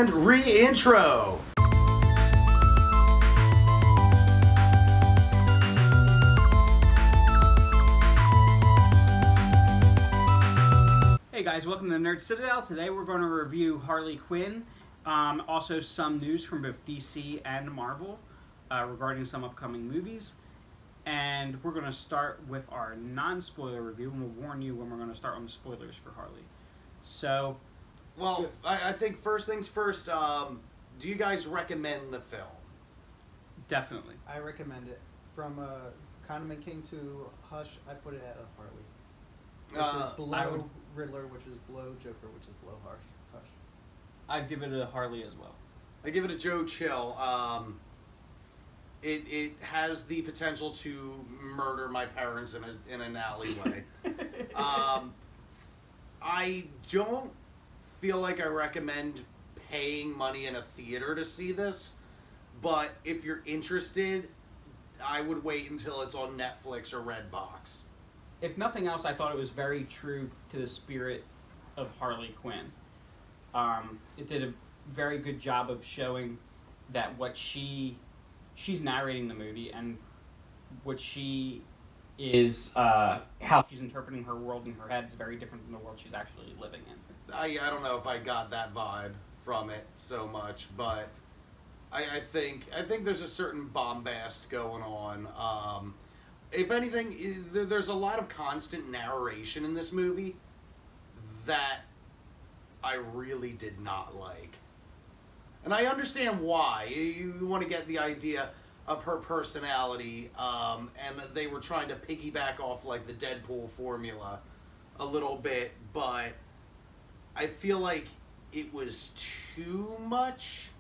And re-intro. Hey guys, welcome to the Nerd Citadel. Today we're going to review Harley Quinn. Also some news from both DC and Marvel regarding some upcoming movies. And we're going to start with our non-spoiler review, and we'll warn you when we're going to start on the spoilers for Harley. So... Well, I think first things first, do you guys recommend the film? Definitely. I recommend it. From Condiment King to Hush, I put it at a Harley. Which is below Riddler, which is below Joker, which is below Hush. I'd give it a Harley as well. I give it a Joe Chill. It has the potential to murder my parents in an alleyway. I don't feel like I recommend paying money in a theater to see this, but if you're interested, I would wait until it's on Netflix or Redbox. If nothing else, I thought it was very true to the spirit of Harley Quinn. It did a very good job of showing that what she's narrating the movie, and what she is, how she's interpreting her world in her head is very different from the world she's actually living in. I don't know if I got that vibe from it so much, but I think there's a certain bombast going on. If anything, there's a lot of constant narration in this movie that I really did not like. And I understand why. You want to get the idea of her personality, and they were trying to piggyback off like the Deadpool formula a little bit, but I feel like it was too much,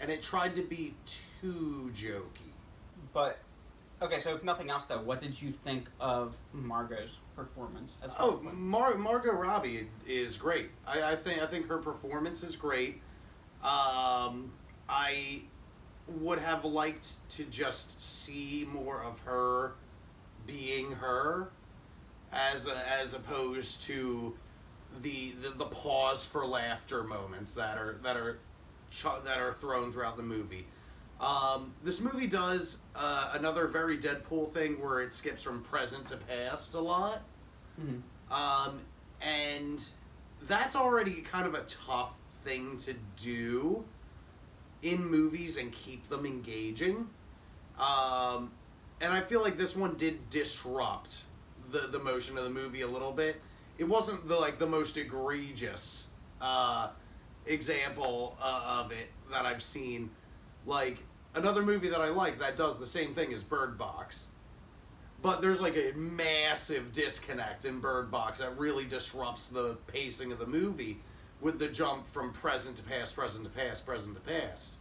and it tried to be too jokey. But, okay, so if nothing else though, what did you think of Margot's performance as Margot Robbie is great. I think her performance is great. I would have liked to just see more of her being her, as opposed to the pause for laughter moments that are thrown throughout the movie. This movie does another very Deadpool thing where it skips from present to past a lot. Mm-hmm. And that's already kind of a tough thing to do in movies and keep them engaging. And I feel like this one did disrupt the motion of the movie a little bit. It wasn't the most egregious example of it that I've seen. Like, another movie that I like that does the same thing is Bird Box. But there's like a massive disconnect in Bird Box that really disrupts the pacing of the movie with the jump from present to past, present to past, present to past.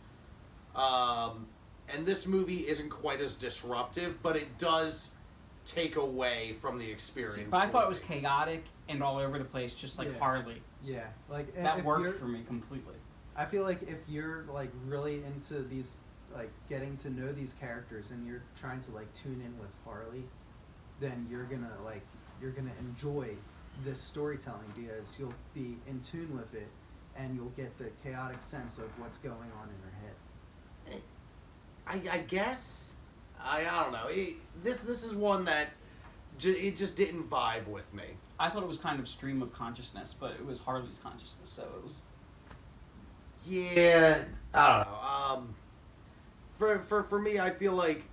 And this movie isn't quite as disruptive, but it does take away from the experience. But I thought it was chaotic and all over the place, just like Harley. Yeah, like that worked for me completely. I feel like if you're like really into these, like getting to know these characters, and you're trying to like tune in with Harley, then you're gonna enjoy this storytelling, because you'll be in tune with it, and you'll get the chaotic sense of what's going on in her head. I guess I don't know. This is one that it just didn't vibe with me. I thought it was kind of stream of consciousness, but it was Harley's consciousness, so it was. Yeah, I don't know. For me, I feel like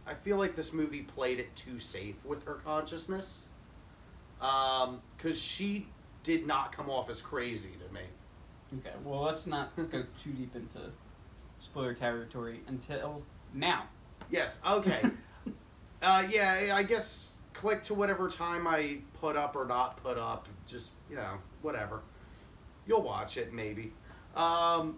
this movie played it too safe with her consciousness. 'Cause she did not come off as crazy to me. Okay, well, let's not go too deep into spoiler territory until now. Yes. Okay. Yeah. I guess click to whatever time I put up or not put up. Just, whatever. You'll watch it maybe. There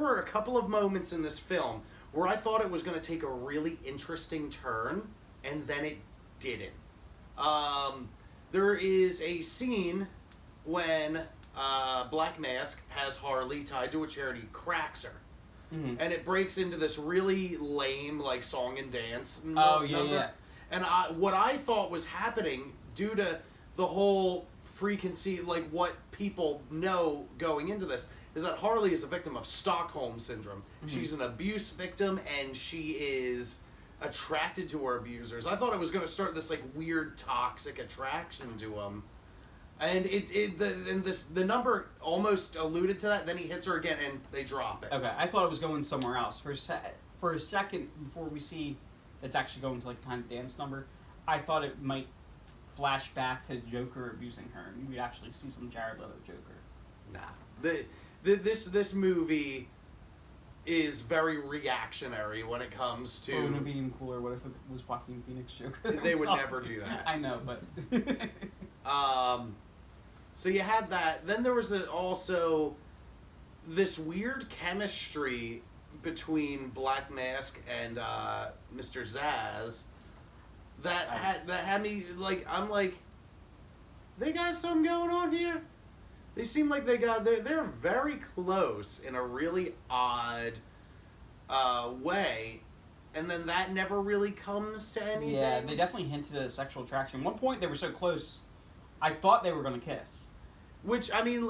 were a couple of moments in this film where I thought it was going to take a really interesting turn, and then it didn't. There is a scene when Black Mask has Harley tied to a chair and he cracks her. Mm-hmm. And it breaks into this really lame, like, song and dance number. Yeah. And what I thought was happening, due to the whole preconceived, like what people know going into this is that Harley is a victim of Stockholm syndrome. She's an abuse victim, and she is attracted to her abusers. I thought it was going to start this like weird toxic attraction to him, and the number almost alluded to that. Then he hits her again, and they drop it. Okay, I thought it was going somewhere else for a second before we see it's actually going to like kind of dance number. I thought it might flash back to Joker abusing her, and we'd actually see some Jared Leto Joker. Nah, this movie is very reactionary when it comes to. Wouldn't it be even cooler? What if it was Joaquin Phoenix Joker? They would never do that. I know, but. So you had that. Then there was also this weird chemistry between Black Mask and Mr. Zsasz that had me like, I'm like, they got something going on here. They seem like they're very close in a really odd way, and then that never really comes to anything. Yeah, they definitely hinted at a sexual attraction. At one point, they were so close, I thought they were going to kiss. Which, I mean,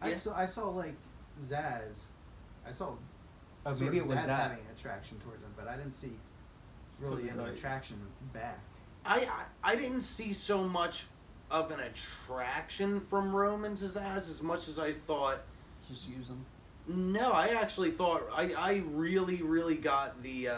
I saw like Zaz. I saw Maybe it was Zaz that. having an attraction towards him, but I didn't see really any attraction back. I didn't see so much of an attraction from Roman to Zaz as much as I thought. Just use them. No, I actually thought I really got the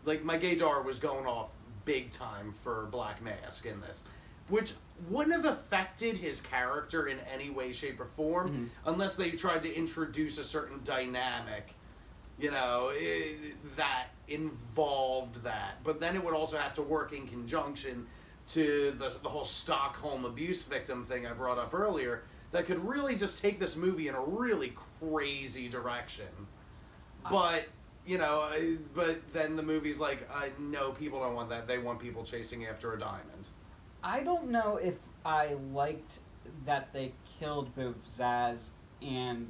like my gaydar was going off big time for Black Mask in this, which wouldn't have affected his character in any way, shape, or form unless they tried to introduce a certain dynamic, that involved that. But then it would also have to work in conjunction to the whole Stockholm abuse victim thing I brought up earlier that could really just take this movie in a really crazy direction. But, but then the movie's like, no, people don't want that. They want people chasing after a diamond. I don't know if I liked that they killed both Zaz and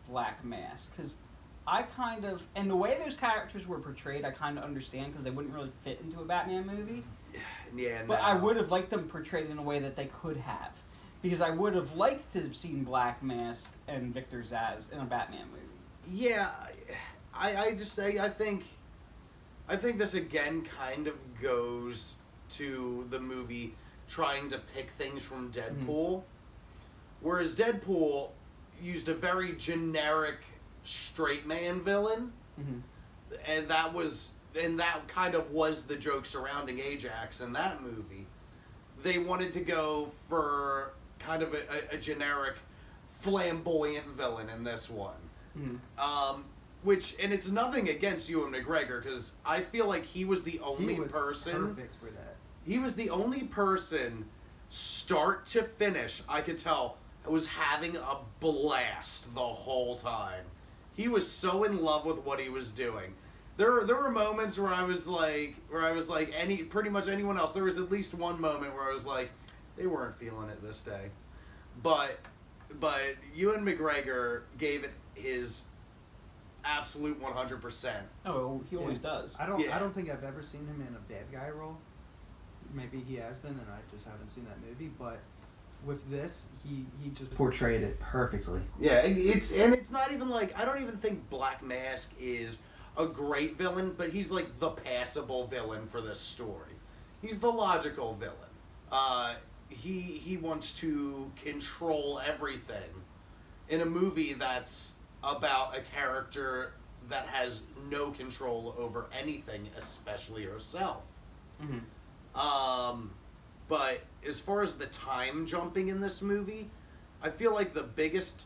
Black Mask, because I kind of, and the way those characters were portrayed, I kind of understand, because they wouldn't really fit into a Batman movie. Yeah, But I would have liked them portrayed in a way that they could have, because I would have liked to have seen Black Mask and Victor Zsasz in a Batman movie. Yeah, I think this again kind of goes to the movie trying to pick things from Deadpool, whereas Deadpool used a very generic straight man villain, and that kind of was the joke surrounding Ajax in that movie. They wanted to go for kind of a generic flamboyant villain in this one. Which, and it's nothing against Ewan McGregor, because I feel like he was the only person. Perfect for that. He was the only person, start to finish, I could tell, was having a blast the whole time. He was so in love with what he was doing. There were moments where I was like pretty much anyone else. There was at least one moment where I was like, they weren't feeling it this day, but Ewan McGregor gave it his absolute 100%. Oh, he always does. I don't think I've ever seen him in a bad guy role. Maybe he has been, and I just haven't seen that movie. But with this, he just portrayed it perfectly. Yeah, it's not even like, I don't even think Black Mask is a great villain, but he's like the passable villain for this story. He's the logical villain. He wants to control everything in a movie that's about a character that has no control over anything, especially herself. But as far as the time jumping in this movie, I feel like the biggest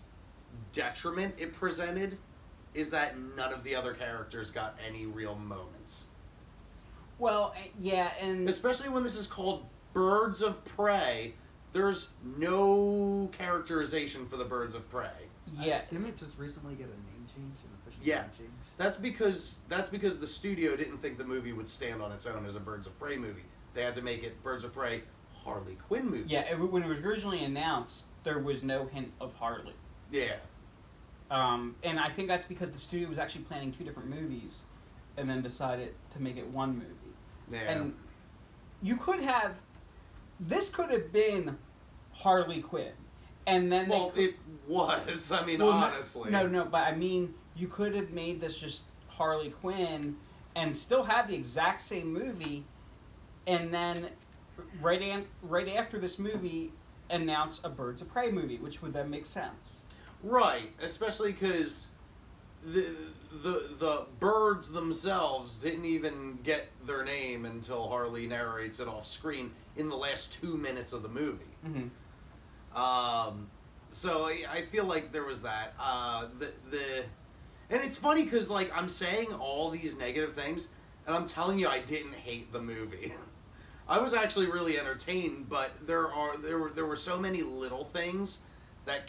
detriment it presented is that none of the other characters got any real moments. Well, yeah, and especially when this is called Birds of Prey, there's no characterization for the Birds of Prey. Yeah. Didn't it just recently get a name change, an official Yeah. name change? That's because the studio didn't think the movie would stand on its own as a Birds of Prey movie. They had to make it Birds of Prey Harley Quinn movie. Yeah, when it was originally announced, there was no hint of Harley. Yeah. And I think that's because the studio was actually planning 2 different movies, and then decided to make it one movie. Yeah. And you could have this could have been Harley Quinn, and then Well, it was. I mean, honestly. No, but I mean, you could have made this just Harley Quinn, and still had the exact same movie, and then right after this movie, announce a Birds of Prey movie, which would then make sense. Right, especially because the birds themselves didn't even get their name until Harley narrates it off screen in the last 2 minutes of the movie. Mm-hmm. So I feel like there was that. And it's funny because like I'm saying all these negative things, and I'm telling you I didn't hate the movie. I was actually really entertained, but there were so many little things that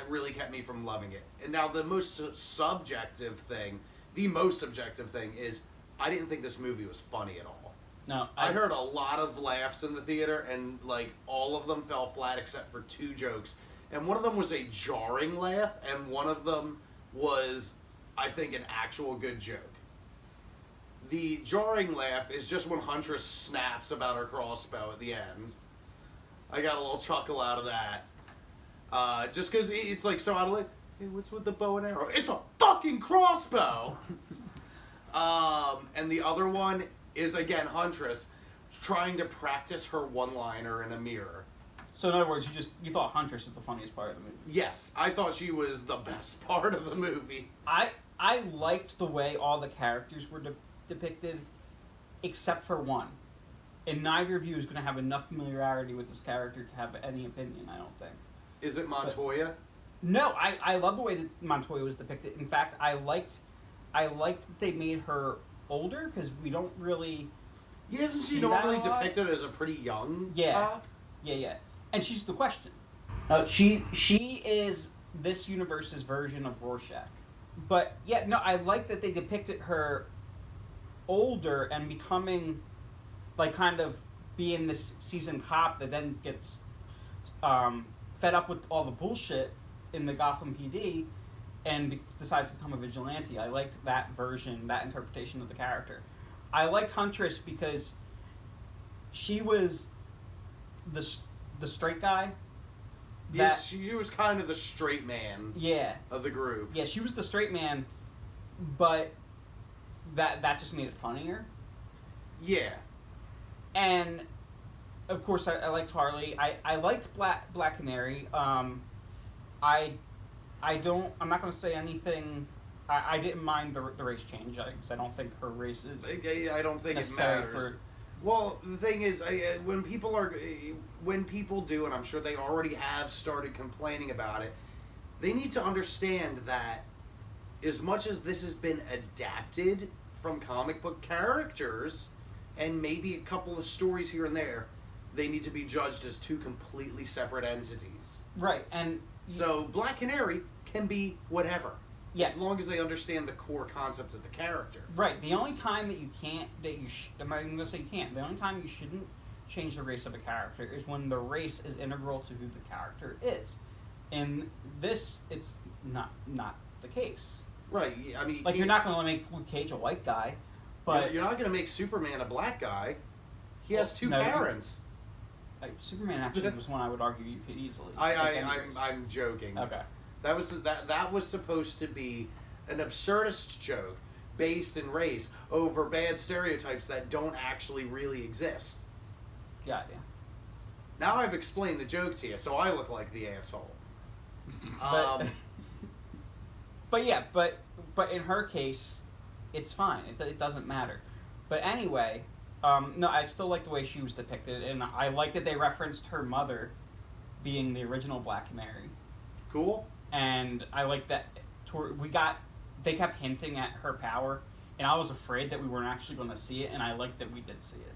really kept me from loving it. And now the most subjective thing is I didn't think this movie was funny at all. No, I heard a lot of laughs in the theater, and like all of them fell flat except for 2 jokes. And one of them was a jarring laugh, and one of them was, I think, an actual good joke. The jarring laugh is just when Huntress snaps about her crossbow at the end. I got a little chuckle out of that. Just because it's like so out of like, hey, what's with the bow and arrow? It's a fucking crossbow! And the other one is, again, Huntress trying to practice her one-liner in a mirror. So in other words, you thought Huntress was the funniest part of the movie. Yes, I thought she was the best part of the movie. I liked the way all the characters were depicted, except for one. And neither of you is going to have enough familiarity with this character to have any opinion, I don't think. Is it Montoya? No, I love the way that Montoya was depicted. In fact, I liked that they made her older, because we don't really Isn't see she that normally a lot? depicted as a pretty young Yeah. cop? Yeah. And she's the question. She is this universe's version of Rorschach. But, yeah, no, I like that they depicted her older and becoming, like, kind of being this seasoned cop that then gets fed up with all the bullshit in the Gotham PD and decides to become a vigilante. I liked that version, that interpretation of the character. I liked Huntress because she was the straight guy. Yes, she was kind of the straight man of the group. Yeah, she was the straight man, but that just made it funnier. Yeah. And, of course, I liked Harley. I liked Black Canary. I'm not going to say anything. I didn't mind the race change, because I don't think her race is I don't think it necessary matters. Well, the thing is, when people do, and I'm sure they already have started complaining about it, they need to understand that as much as this has been adapted from comic book characters, and maybe a couple of stories here and there, they need to be judged as 2 completely separate entities. Right, and so Black Canary can be whatever. Yeah. As long as they understand the core concept of the character. Right. The only time that you can't, I'm not even going to say you can't, the only time you shouldn't change the race of a character is when the race is integral to who the character is. In this, it's not the case. Right. I mean, you're not going to make Luke Cage a white guy, but you're not going to make Superman a black guy. He has 2 parents. Superman actually was one I would argue you could easily. I'm joking. Okay. That was supposed to be an absurdist joke based in race over bad stereotypes that don't actually really exist. Got ya. Now I've explained the joke to you, so I look like the asshole. But in her case, it's fine. It doesn't matter. But anyway, no, I still like the way she was depicted, and I like that they referenced her mother being the original Black Canary. Cool. And I like that they kept hinting at her power, and I was afraid that we weren't actually going to see it, and I like that we did see it.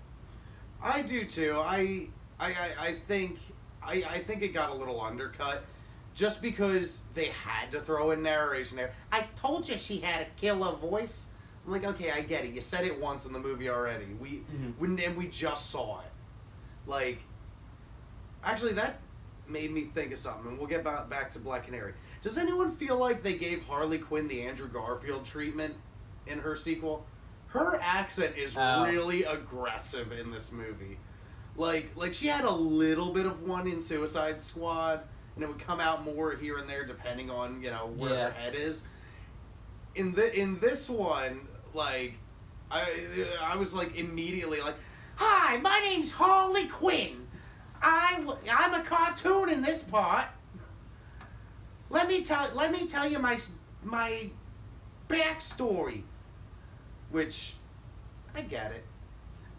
I do too. I think it got a little undercut, just because they had to throw in narration there. I told you she had a killer voice. I'm like, okay, I get it. You said it once in the movie already. We just saw it. Like, actually, that made me think of something, and we'll get back to Black Canary. Does anyone feel like they gave Harley Quinn the Andrew Garfield treatment in her sequel? Her accent is really aggressive in this movie. Like she had a little bit of one in Suicide Squad, and it would come out more here and there depending on where her head is. In this one, like I was like immediately like, "Hi, my name's Harley Quinn. I'm a cartoon in this part. Let me tell you my backstory," which I get it.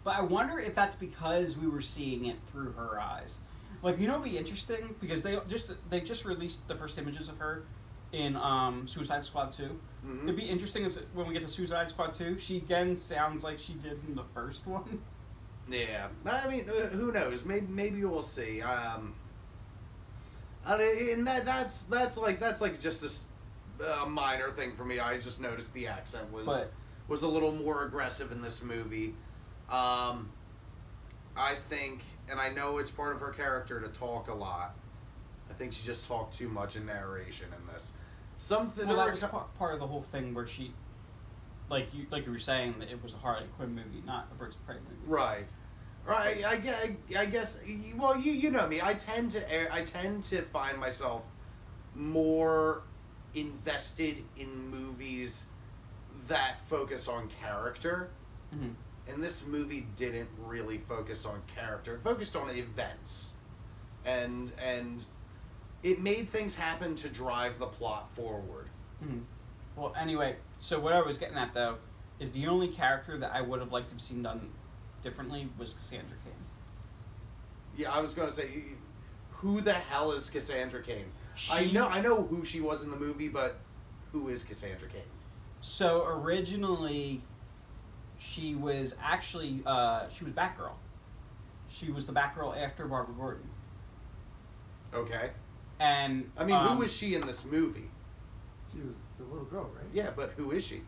But I wonder if that's because we were seeing it through her eyes. Like, it'd be interesting because they just released the first images of her in Suicide Squad 2. Mm-hmm. It'd be interesting when we get to Suicide Squad 2, she again sounds like she did in the first one. Yeah, I mean, who knows? Maybe we'll see. And that's like just a minor thing for me. I just noticed the accent was a little more aggressive in this movie. I think, and I know it's part of her character to talk a lot. I think she just talked too much in narration in this. Well, that was part of the whole thing where she, like you were saying, that it was a Harley Quinn movie, not a Birds of Prey movie. Right. I guess. Well, you know me. I tend to find myself more invested in movies that focus on character. Mm-hmm. And this movie didn't really focus on character. It focused on events, and it made things happen to drive the plot forward. Mm-hmm. Well, anyway, so what I was getting at though is the only character that I would have liked to have seen done differently was Cassandra Cain. Yeah, I was going to say, who the hell is Cassandra Cain? I know who she was in the movie, but who is Cassandra Cain? So originally, she was actually she was Batgirl. She was the Batgirl after Barbara Gordon. Okay. And I mean, who is she in this movie? She was the little girl, right? Yeah, but who is she?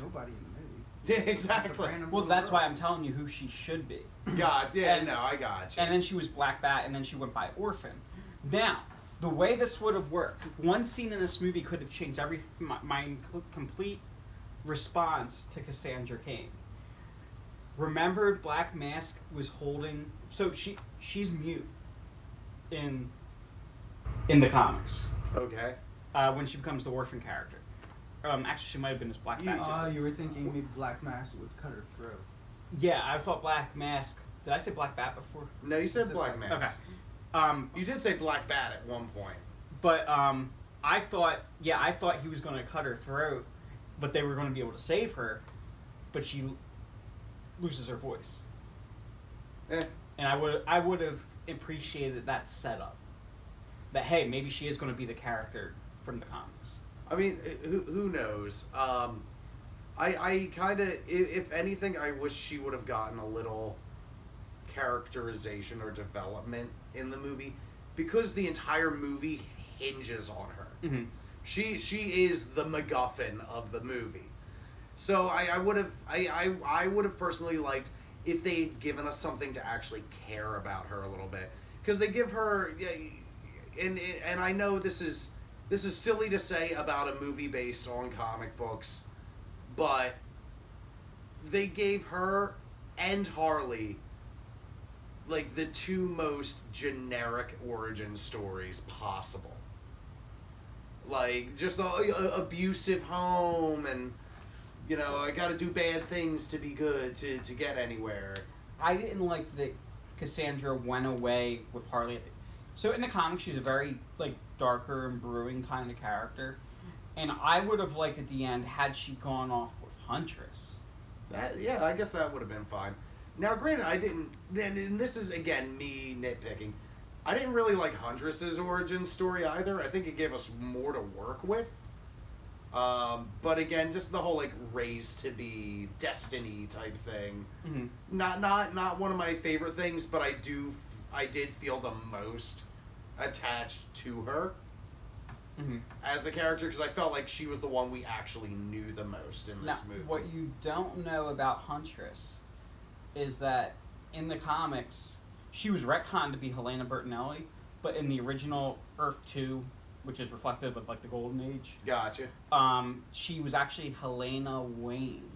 Nobody in the movie. Yeah, exactly. Well, that's why I'm telling you who she should be. God, yeah, no, I got you. And then she was Black Bat, and then she went by Orphan. Now, the way this would have worked, one scene in this movie could have changed my complete response to Cassandra Cain. Remember, Black Mask was holding... So she's mute in the comics. Okay. When she becomes the Orphan character. Actually, she might have been as Black Bat. You were thinking maybe Black Mask would cut her throat. Yeah, I thought Black Mask... Did I say Black Bat before? No, you said Black Mask. Okay. You did say Black Bat at one point. But I thought he was going to cut her throat, but they were going to be able to save her, but she loses her voice. And I would have appreciated that setup. That, hey, maybe she is going to be the character from the comics. I mean, who knows? I kind of, if anything, I wish she would have gotten a little characterization or development in the movie, because the entire movie hinges on her. Mm-hmm. She is the MacGuffin of the movie. So I would have personally liked if they had given us something to actually care about her a little bit, because they give her, and I know this is silly to say about a movie based on comic books, but they gave her and Harley like the two most generic origin stories possible. Like, just a abusive home, and I gotta do bad things to be good to get anywhere. I didn't like that Cassandra went away with Harley. So in the comics, she's a very darker and brewing kind of character, and I would have liked at the end had she gone off with Huntress. I guess that would have been fine. Now, granted, I didn't. And this is again me nitpicking. I didn't really like Huntress's origin story either. I think it gave us more to work with. But again, just the whole raised to be destiny type thing. Mm-hmm. Not one of my favorite things, but I did feel the most attached to her as a character, because I felt like she was the one we actually knew the most in this movie. What you don't know about Huntress is that in the comics, she was retconned to be Helena Bertinelli, but in the original Earth 2, which is reflective of the Golden Age, Gotcha. She was actually Helena Wayne,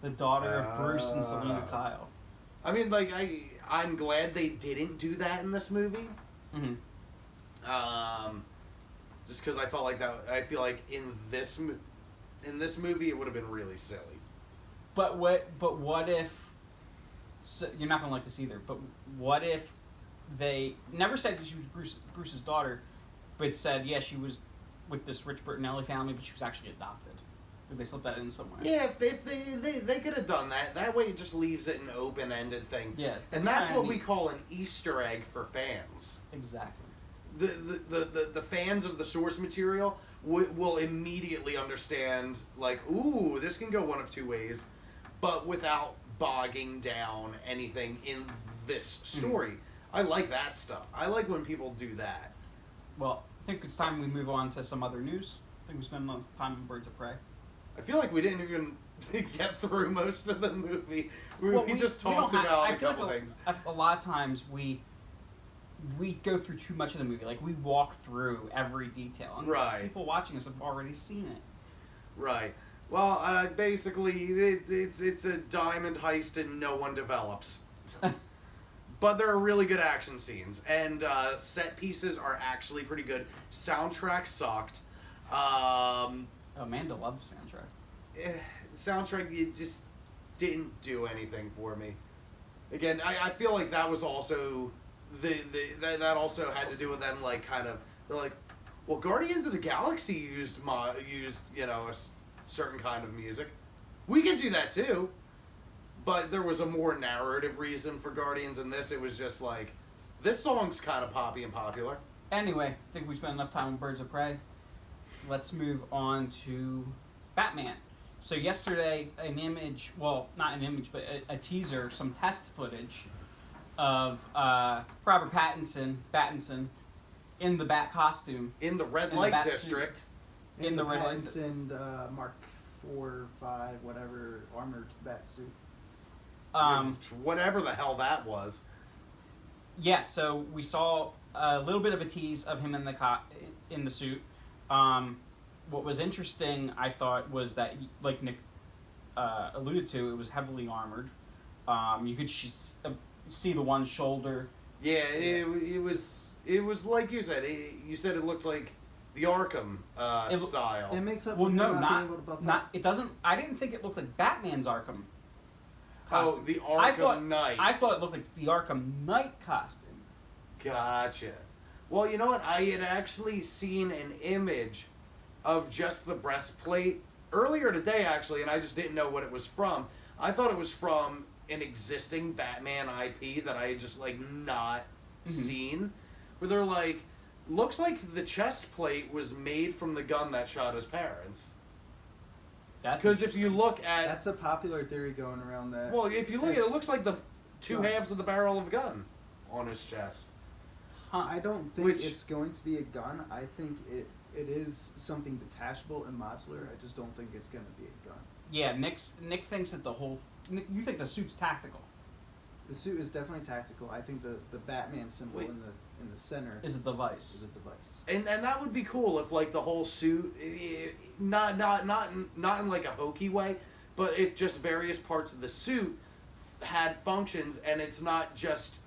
the daughter of Bruce and Selena Kyle. I mean, I'm glad they didn't do that in this movie. Mm-hmm. Just because I felt like that. I feel like in this movie it would have been really silly. But what if? So you're not gonna like this either. But what if they never said that she was Bruce's daughter, but said she was with this rich Bertinelli family, but she was actually adopted. Did they slip that in somewhere? Yeah, if they could have done that. That way it just leaves it an open-ended thing. Yeah, and that's what we call an Easter egg for fans. Exactly. The fans of the source material will immediately understand, like, ooh, this can go one of two ways, but without bogging down anything in this story. Mm-hmm. I like that stuff. I like when people do that. Well, I think it's time we move on to some other news. I think we spent enough time on Birds of Prey. I feel like we didn't even get through most of the movie. We just talked about a couple things. A lot of times we go through too much of the movie. Like, we walk through every detail. And right. People watching us have already seen it. Right. Well, basically, it's a diamond heist and no one develops. But there are really good action scenes. And set pieces are actually pretty good. Soundtrack sucked. Amanda loves the soundtrack. Soundtrack, it just didn't do anything for me. Again, I feel like that was also... that also had to do with them, like, kind of... They're like, well, Guardians of the Galaxy used a certain kind of music. We can do that too. But there was a more narrative reason for Guardians in this. It was just like, this song's kind of poppy and popular. Anyway, I think we spent enough time on Birds of Prey. Let's move on to Batman. So yesterday, an image, well, not an image, but a teaser, some test footage of Robert Pattinson in the Bat costume. In the red light district. In the red light and Mark 4, 5, whatever, armored bat suit. Whatever the hell that was. Yeah, so we saw a little bit of a tease of him in the suit. What was interesting, I thought, was that, like Nick alluded to, it was heavily armored. You could see the one shoulder. Yeah, it was like you said. You said it looked like the Arkham style. It makes up. Well, for no, not. It doesn't. I didn't think it looked like Batman's Arkham costume. Oh, the Arkham Knight. I thought it looked like the Arkham Knight costume. Gotcha. Well, you know what? I had actually seen an image of just the breastplate earlier today, actually, and I just didn't know what it was from. I thought it was from an existing Batman IP that I had just, like, not seen. Where they're like, looks like the chest plate was made from the gun that shot his parents. Because if you look at... That's a popular theory going around that. Well, if you look at it, it looks like the two halves of the barrel of a gun on his chest. Huh. I don't think it's going to be a gun. I think it is something detachable and modular. I just don't think it's going to be a gun. Yeah, Nick thinks that you think the suit's tactical. The suit is definitely tactical. I think the Batman symbol in the center is a device. Is a device. And that would be cool if, like, the whole suit, not in like a hokey way, but if just various parts of the suit had functions and it's not just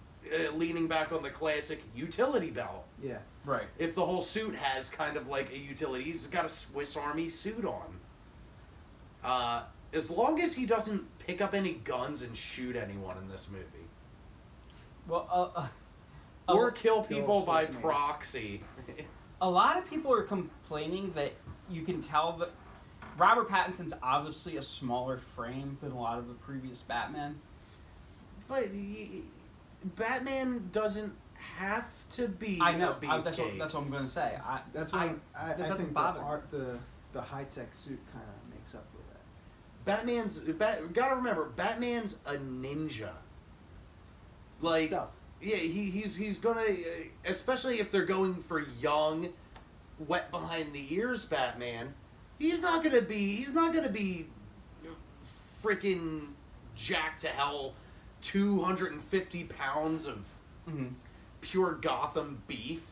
leaning back on the classic utility belt. Yeah. Right. If the whole suit has kind of like a utility, he's got a Swiss Army suit on. As long as he doesn't pick up any guns and shoot anyone in this movie. Well, or kill people by proxy. A lot of people are complaining that you can tell that Robert Pattinson's obviously a smaller frame than a lot of the previous Batman. But Batman doesn't have to be. I know. A That's what I'm going to say. I doesn't think bother the high tech suit kind of makes up for that. Gotta remember, Batman's a ninja. Like, Stealth. Yeah, he's gonna, especially if they're going for young, wet behind the ears Batman. He's not gonna be freaking jacked to hell, 250 pounds of pure Gotham beef.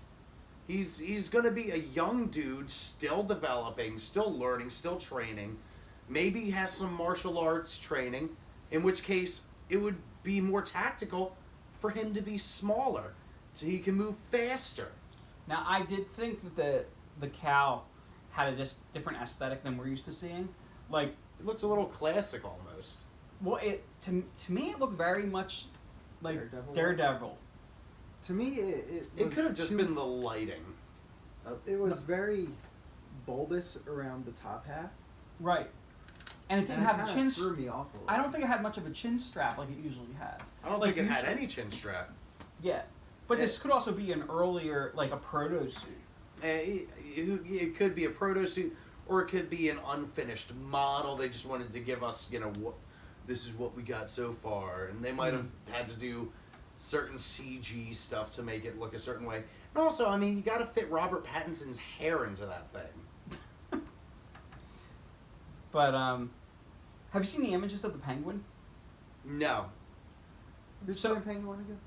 He's gonna be a young dude, still developing, still learning, still training. Maybe he has some martial arts training, in which case it would be more tactical for him to be smaller, so he can move faster. Now, I did think that the cowl had a just different aesthetic than we're used to seeing. Like, It looks a little classic almost. well, to me it looked very much like Daredevil? Daredevil. To me, it It was could have just too- been the lighting. It was very bulbous around the top half. Right. And it didn't and have it the kinda chin. threw me off a little. I don't think it had much of a chin strap like it usually has. I don't Like, think it had usually- any chin strap. Yeah, but this could also be an earlier, like a proto suit. It could be a proto suit, or it could be an unfinished model. They just wanted to give us, what this is what we got so far, and they might have had to do certain CG stuff to make it look a certain way. And also, I mean, you got to fit Robert Pattinson's hair into that thing. But have you seen the images of the Penguin? No, Who's So- playing Penguin again?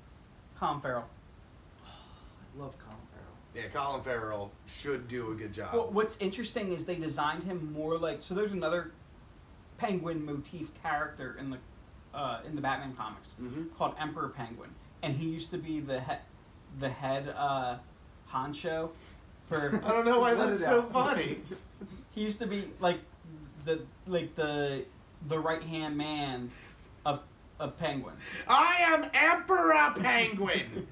Colin Farrell. I love Colin Farrell. yeah, Colin Farrell should do a good job. Well, what's interesting is they designed him more like, so there's another Penguin motif character in the Batman comics called Emperor Penguin, and he used to be the head honcho for. I don't know why Just let that's it so out. funny. He used to be like the right hand man of Penguin. I am Emperor Penguin.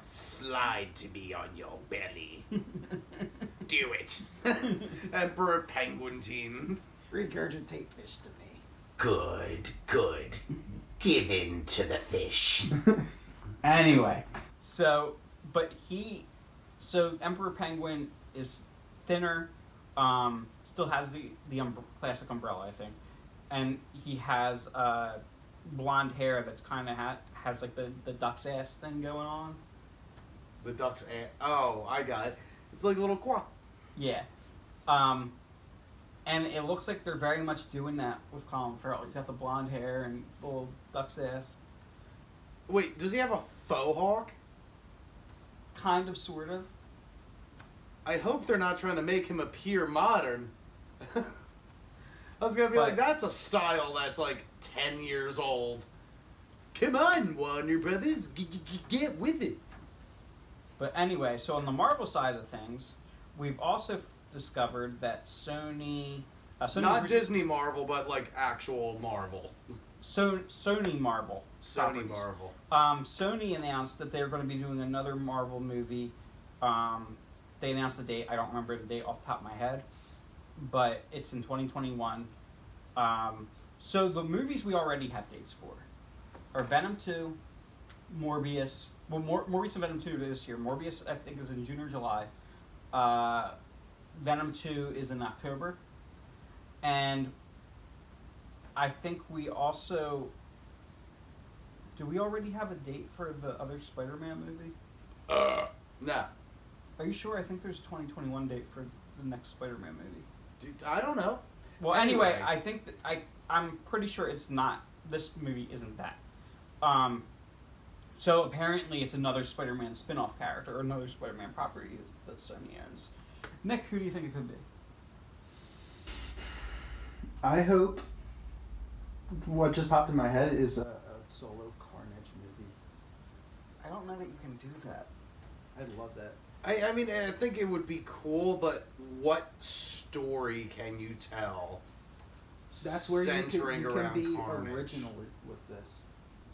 Slide to me on your belly. Do it. Emperor Penguin team. Regurgitate fish to me. Good, good. Give in to the fish. Anyway, so Emperor Penguin is thinner, still has the classic umbrella, I think, and he has blonde hair that's kind of has like the duck's ass thing going on. The duck's ass. Oh, I got it. It's like a little quack. Yeah, and it looks like they're very much doing that with Colin Farrell. He's got the blonde hair and the little duck's ass. Wait, does he have a faux hawk? Kind of, sort of. I hope they're not trying to make him appear modern. I was gonna be like, that's a style that's like 10 years old. Come on, Warner Brothers, get with it. But anyway, so on the Marvel side of things, we've also discovered that Sony Not Disney Marvel, but like actual Marvel. Sony Marvel. Sony properties. Marvel. Sony announced that they're going to be doing another Marvel movie. They announced the date. I don't remember the date off the top of my head, but it's in 2021. So the movies we already have dates for are Venom 2, Morbius. Well, Morbius and Venom 2 this year. Morbius, I think, is in June or July. Venom 2 is in October. And I think we also... Do we already have a date for the other Spider-Man movie? Nah. Are you sure? I think there's a 2021 date for the next Spider-Man movie. Dude, I don't know. Well, anyway, I think that I'm pretty sure it's not. This movie isn't that. So apparently it's another Spider-Man spin-off character or another Spider-Man property that Sony owns. Nick, who do you think it could be? I hope what just popped in my head is a solo Carnage movie. I don't know that you can do that. I'd love that. I mean, I think it would be cool, but what story can you tell? That's where you centering can around be Carnage? original with this.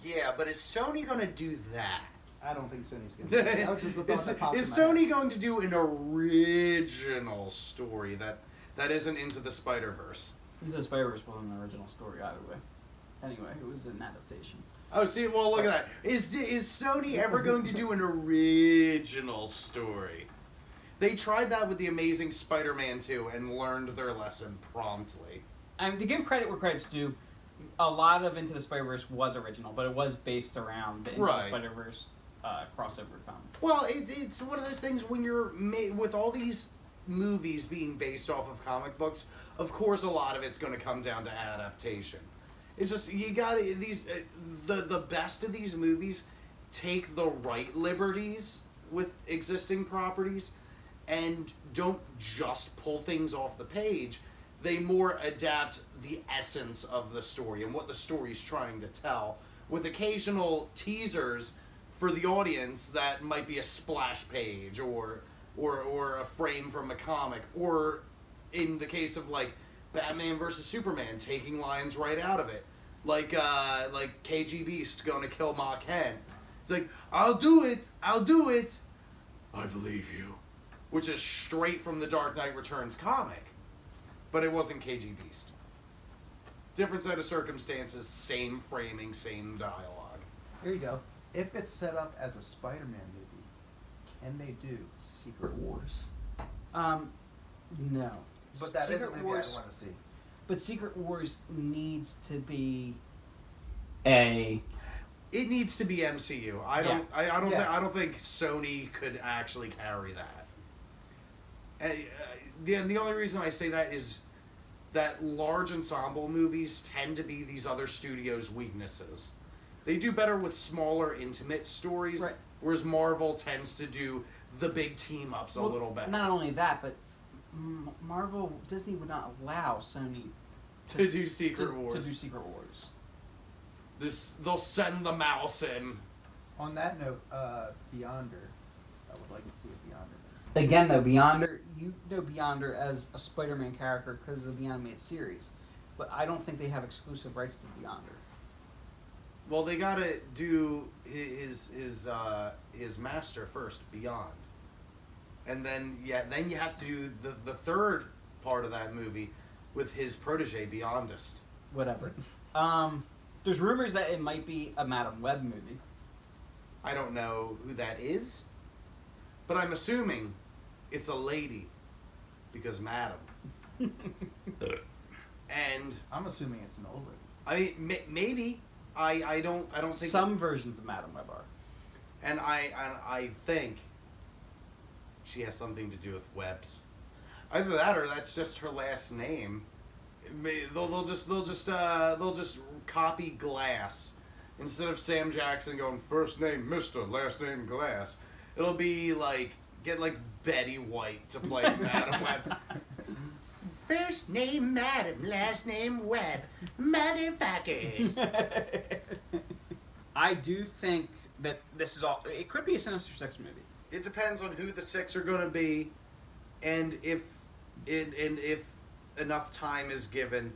Yeah, but is Sony going to do that? I don't think Sony's going to do that. That was just the thought that popped Is in my Sony head. going to do an original story that isn't Into the Spider-Verse? Into the Spider-Verse wasn't an original story either way. Anyway, it was an adaptation. Oh, see, well, look at that. Is Sony ever going to do an original story? They tried that with The Amazing Spider-Man 2 and learned their lesson promptly. I mean, to give credit where credit's due, a lot of Into the Spider-Verse was original, but it was based around the Into the Spider-Verse crossover comic. Well, it's one of those things when you're with all these movies being based off of comic books, of course a lot of it's going to come down to adaptation. It's just, you got these, the best of these movies take the right liberties with existing properties and don't just pull things off the page. They more adapt the essence of the story and what the story's trying to tell with occasional teasers for the audience that might be a splash page or a frame from a comic, or in the case of like Batman versus Superman, taking lines right out of it, like KG Beast going to kill Ma Kent. It's like, I'll do it, I believe you, which is straight from the Dark Knight Returns comic, but it wasn't KG Beast. Different set of circumstances, same framing, same dialogue. Here you go. If it's set up as a Spider-Man movie, can they do Secret Wars? No. But that Secret isn't maybe Wars, I want to see. But Secret Wars needs to be a. It needs to be MCU. I don't think Sony could actually carry that. The only reason I say that is that large ensemble movies tend to be these other studios' weaknesses. They do better with smaller, intimate stories, Right. whereas Marvel tends to do the big team-ups a little better. Not only that, but Disney would not allow Sony to do Secret Wars. To do Secret Wars. They'll send the mouse in. On that note, Beyonder. I would like to see a Beyonder. Again, though, Beyonder, you know Beyonder as a Spider-Man character because of the animated series, but I don't think they have exclusive rights to Beyonder. Well, they gotta do his master first, Beyond, and then you have to do the third part of that movie with his protege, Beyondist. Whatever. There's rumors that it might be a Madam Web movie. I don't know who that is, but I'm assuming it's a lady, because Madam. And I'm assuming it's an old lady. I mean, maybe. I don't think Some versions of Madam Web are. And I think she has something to do with webs. Either that or that's just her last name. They'll just copy Glass. Instead of Sam Jackson going first name Mr. last name Glass, it'll be like get like Betty White to play Madam Web. First name Madam, last name Webb. Motherfuckers. I do think that this is all. It could be a Sinister Six movie. It depends on who the six are going to be, and if enough time is given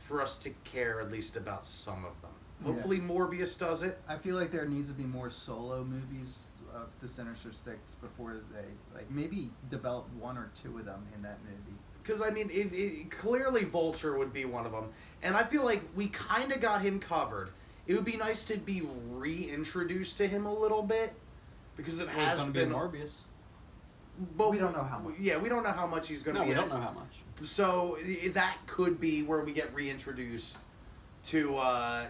for us to care at least about some of them. Hopefully, Morbius does it. I feel like there needs to be more solo movies of the Sinister Six before they maybe develop one or two of them in that movie. Because, I mean, clearly Vulture would be one of them. And I feel like we kind of got him covered. It would be nice to be reintroduced to him a little bit. Because it has gonna been... be Morbius. But we don't know how much. Yeah, we don't know how much he's going to be. No, we don't know how much. So that could be where we get reintroduced to him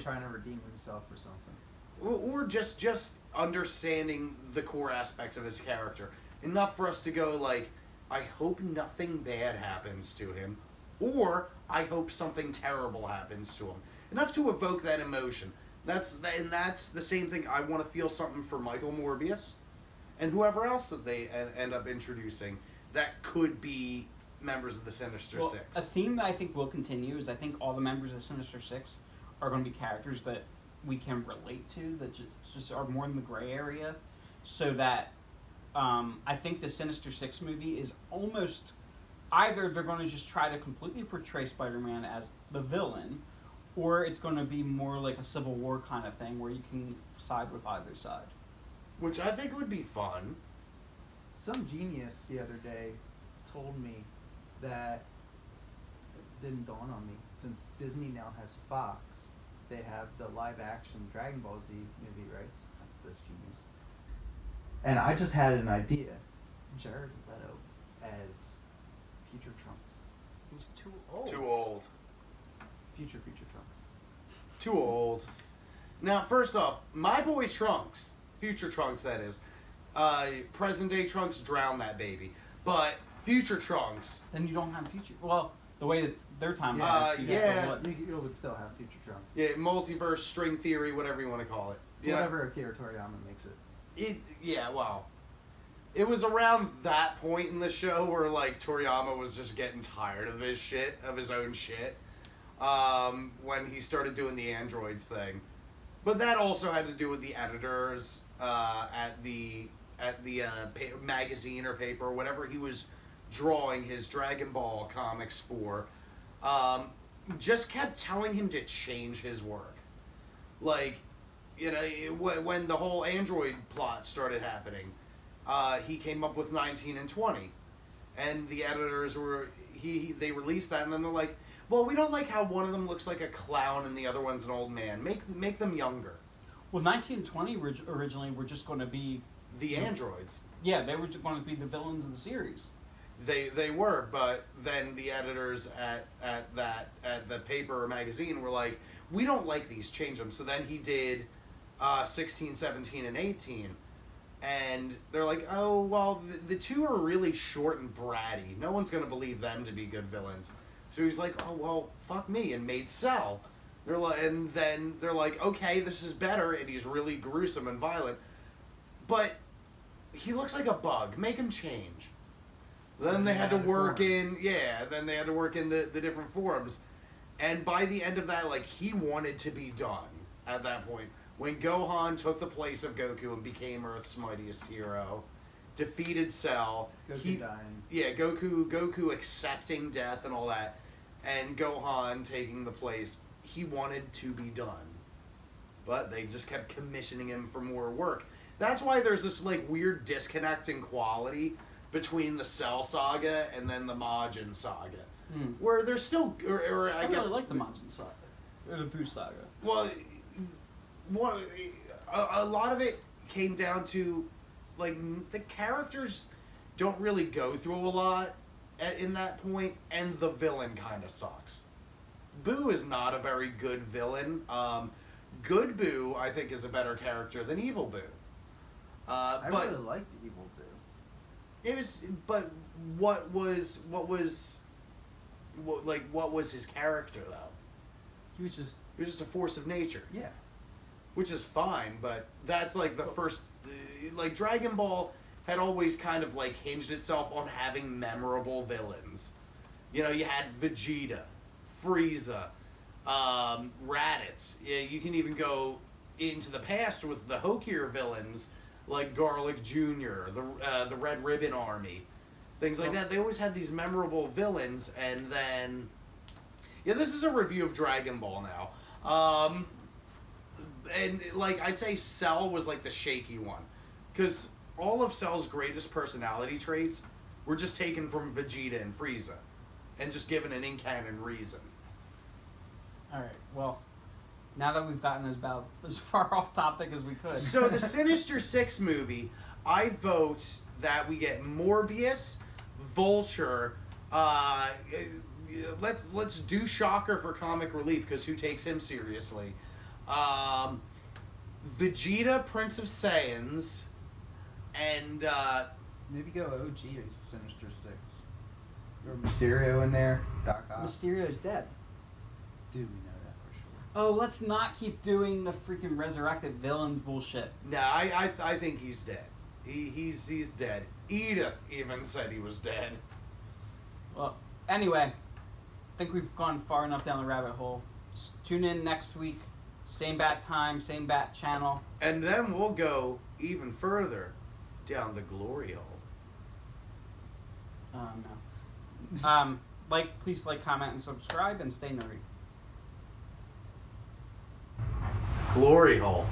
trying to redeem himself or something. Or just understanding the core aspects of his character. Enough for us to go like... I hope nothing bad happens to him, or I hope something terrible happens to him. Enough to evoke that emotion. That's the same thing. I want to feel something for Michael Morbius, and whoever else that they end up introducing that could be members of the Sinister Six. A theme that I think will continue is I think all the members of Sinister Six are going to be characters that we can relate to, that just are more in the gray area, so that. I think the Sinister Six movie is almost either they're going to just try to completely portray Spider-Man as the villain, or it's going to be more like a Civil War kind of thing where you can side with either side. Which I think would be fun. Some genius the other day told me that it didn't dawn on me. Since Disney now has Fox, they have the live-action Dragon Ball Z movie rights. That's this genius. And I just had an idea. Jared Leto as Future Trunks. He's too old. Too old. Future Trunks. Too old. Now, first off, my boy Trunks, Future Trunks that is, present day Trunks drowned that baby. But future Trunks... Then you don't have future... Well, the way that their time You would still have Future Trunks. Yeah, multiverse, string theory, whatever you want to call it. Whatever Akira Toriyama makes it. It was around that point in the show where like Toriyama was just getting tired of his shit, of his own shit. when he started doing the androids thing. But that also had to do with the editors at the magazine or paper, or whatever he was drawing his Dragon Ball comics for. Just kept telling him to change his work. Like, you know, when the whole android plot started happening, he came up with 19 and 20. And the editors were, they released that, and then they're like, well, we don't like how one of them looks like a clown and the other one's an old man. Make them younger. Well, 19 and 20 originally were just going to be... The androids. Yeah, they were going to be the villains of the series. They were, but then the editors at the paper or magazine were like, we don't like these, change them. So then he did 16, 17, and 18. And they're like, oh, well, the two are really short and bratty. No one's going to believe them to be good villains. So he's like, oh, well, fuck me, and made Cell. They're like, and then they're like, okay, this is better, and he's really gruesome and violent. But he looks like a bug. Make him change. Then they had to work in, then they had to work in the different forms. And by the end of that, like, he wanted to be done at that point. When Gohan took the place of Goku and became Earth's mightiest hero, defeated Cell. Goku dying. Yeah, Goku accepting death and all that, and Gohan taking the place. He wanted to be done. But they just kept commissioning him for more work. That's why there's this, like, weird disconnect in quality between the Cell saga and then the Majin saga. Where there's still, or I guess... really like the Majin saga. Or the Buu saga. Well, a lot of it came down to, like, the characters don't really go through a lot in that point, and the villain kind of sucks. Buu is not a very good villain. Good Buu, I think, is a better character than Evil Buu. I but really liked Evil Buu. it was, but what was his character though? He was just a force of nature. Yeah. Which is fine, but that's like the first, like Dragon Ball had always kind of like hinged itself on having memorable villains. You know, you had Vegeta, Frieza, Raditz. Yeah, you can even go into the past with the hokier villains like Garlic Jr., the Red Ribbon Army, things like that. They always had these memorable villains, and then, yeah, this is a review of Dragon Ball now. And, like, I'd say Cell was, like, the shaky one. Because all of Cell's greatest personality traits were just taken from Vegeta and Frieza. And just given an in-canon reason. Alright, well, now that we've gotten about as far off topic as we could. So, the Sinister Six movie, I vote that we get Morbius, Vulture, let's do Shocker for comic relief, because who takes him seriously? Vegeta, Prince of Saiyans, and maybe go OG Sinister Six. Or Mysterio in there. Doc Ock. Mysterio's dead. Do we know that for sure? Oh, let's not keep doing the freaking resurrected villains bullshit. No, I think he's dead. He's dead. Edith even said he was dead. Well, anyway, I think we've gone far enough down the rabbit hole. Tune in next week. Same bat time, same bat channel. And then we'll go even further down the glory hole. No. Please like, comment, and subscribe, and stay nerdy. Glory hole.